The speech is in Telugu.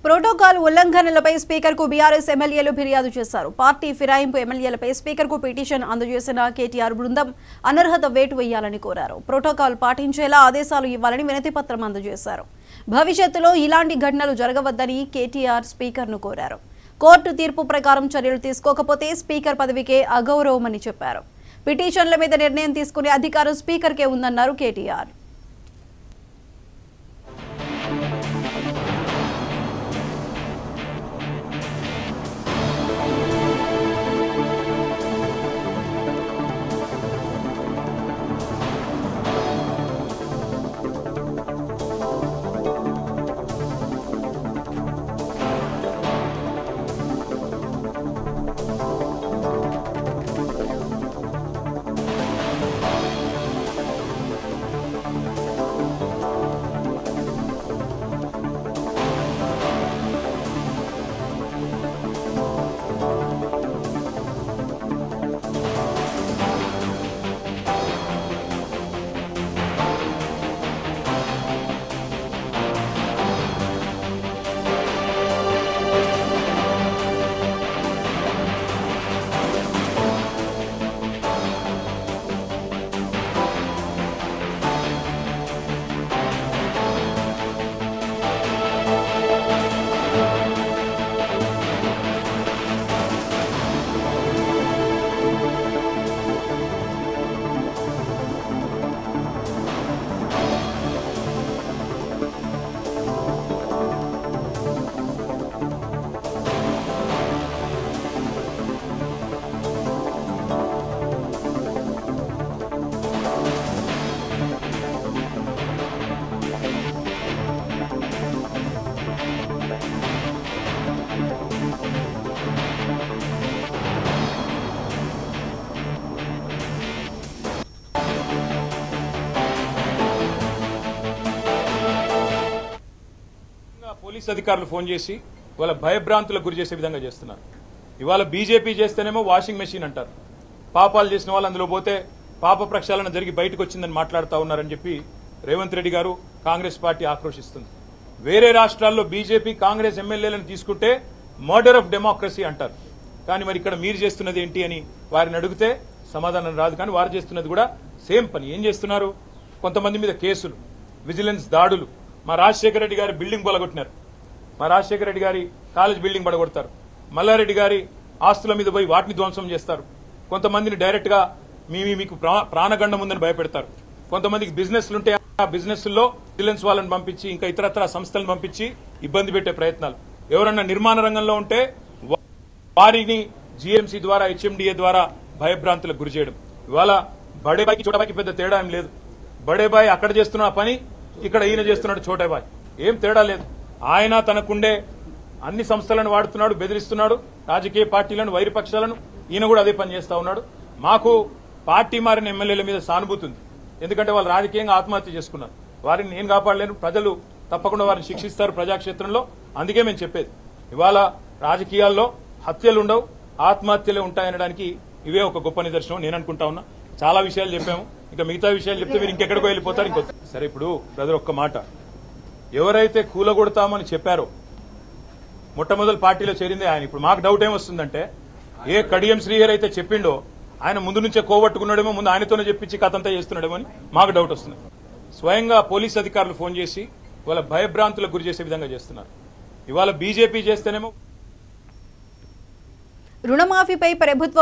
ప్రోటోకాల్ ఉల్లంఘనలపై స్పీకర్ కు బీఆర్ఎస్ ఎమ్మెల్యేలు ఫిర్యాదు చేశారు. పార్టీ ఫిరాయింపు ఎమ్మెల్యేలపై స్పీకర్ కు పిటిషన్ అందజేసిన కేటీఆర్ బృందం అనర్హత వేటు వేయాలని కోరారు. ప్రోటోకాల్ పాటించేలా ఆదేశాలు ఇవ్వాలని వినతిపత్రం అందజేశారు. భవిష్యత్తులో ఇలాంటి ఘటనలు జరగవద్దని కేటీఆర్ స్పీకర్ ను కోరారు. కోర్టు తీర్పు ప్రకారం చర్యలు తీసుకోకపోతే స్పీకర్ పదవికే అగౌరవమని చెప్పారు. పిటిషన్ల మీద నిర్ణయం తీసుకునే అధికారం స్పీకర్కే ఉందన్నారు కేటీఆర్. పోలీస్ అధికారులు ఫోన్ చేసి వాళ్ళ భయభ్రాంతులకు గురి చేసే విధంగా చేస్తున్నారు. ఇవాళ బీజేపీ చేస్తేనేమో వాషింగ్ మెషిన్ అంటారు. పాపాలు చేసిన వాళ్ళు అందులో పోతే పాప ప్రక్షాళన జరిగి బయటకు వచ్చిందని మాట్లాడుతూ ఉన్నారని చెప్పి రేవంత్ రెడ్డి గారు కాంగ్రెస్ పార్టీ ఆక్రోశిస్తుంది. వేరే రాష్ట్రాల్లో బీజేపీ కాంగ్రెస్ ఎమ్మెల్యేలను తీసుకుంటే మర్డర్ ఆఫ్ డెమోక్రసీ అంటారు. కానీ మరి ఇక్కడ మీరు చేస్తున్నది ఏంటి అని వారిని అడిగితే సమాధానం రాదు. కానీ వారు చేస్తున్నది కూడా సేమ్ పని. ఏం చేస్తున్నారు? కొంతమంది మీద కేసులు, విజిలెన్స్ దాడులు. మా రాజశేఖర రెడ్డి గారి బిల్డింగ్ పొలగొట్టినారు. మా రాజశేఖర రెడ్డి గారి కాలేజ్ బిల్డింగ్ పడగొడతారు. మల్లారెడ్డి గారి ఆస్తుల మీద పోయి వాటిని ధ్వంసం చేస్తారు. కొంతమందిని డైరెక్ట్ గా మీకు ప్రాణగండం ఉందని భయపెడతారు. కొంతమందికి బిజినెస్లుంటే ఆ బిజినెస్ల్లో విజిలెన్స్ వాళ్ళని పంపించి ఇంకా ఇతరత్ర సంస్థలను పంపించి ఇబ్బంది పెట్టే ప్రయత్నాలు. ఎవరన్నా నిర్మాణ రంగంలో ఉంటే వారిని జీఎంసీ ద్వారా హెచ్ఎండిఏ ద్వారా భయభ్రాంతులకు గురి చేయడం. ఇవాళ బడేబాయికి చోటాబాయికి పెద్ద తేడా ఏం లేదు. బడేబాయి అక్కడ చేస్తున్న పని ఇక్కడ ఈయన చేస్తున్నాడు చోటాబాయి. ఏం తేడా లేదు. ఆయన తనకుండే అన్ని సంస్థలను వాడుతున్నాడు, బెదిరిస్తున్నాడు రాజకీయ పార్టీలను, వైరుపక్షాలను. ఈయన కూడా అదే పని చేస్తా ఉన్నాడు. మాకు పార్టీ మారిన ఎమ్మెల్యేల మీద సానుభూతి ఉంది. ఎందుకంటే వాళ్ళు రాజకీయంగా ఆత్మహత్య చేసుకున్నారు. వారిని నేను కాపాడలేను. ప్రజలు తప్పకుండా వారిని శిక్షిస్తారు ప్రజాక్షేత్రంలో. అందుకే మేము చెప్పేది ఇవాళ రాజకీయాల్లో హత్యలుండవు, ఆత్మహత్యలే ఉంటాయనడానికి ఇవే ఒక గొప్ప నిదర్శనం నేను అనుకుంటా ఉన్నా. చాలా విషయాలు చెప్పాము. ఇంకా మిగతా విషయాలు చెప్తే మీరు ఇంకెక్కడికో వెళ్ళిపోతారు. ఇంకో సరే, ఇప్పుడు బ్రదర్ ఒక్క మాట, ఎవరైతే కూలగొడతామని చెప్పారో మొట్టమొదటి పార్టీలో చేరిందే ఆయన. ఇప్పుడు మాకు డౌట్ ఏమొస్తుందంటే, ఏ కడియం శ్రీహరి అయితే చెప్పిండో ఆయన ముందు నుంచే కోవట్టుకున్నాడేమో, ముందు ఆయనతోనే చెప్పించి కథంతా చేస్తున్నాడేమో అని మాకు డౌట్ వస్తుంది. స్వయంగా పోలీస్ అధికారులు ఫోన్ చేసి వాళ్ళ భయభ్రాంతులకు గురి చేసే విధంగా చేస్తున్నారు. ఇవాళ బీజేపీ చేస్తేనేమో రుణమాఫీపై ప్రభుత్వం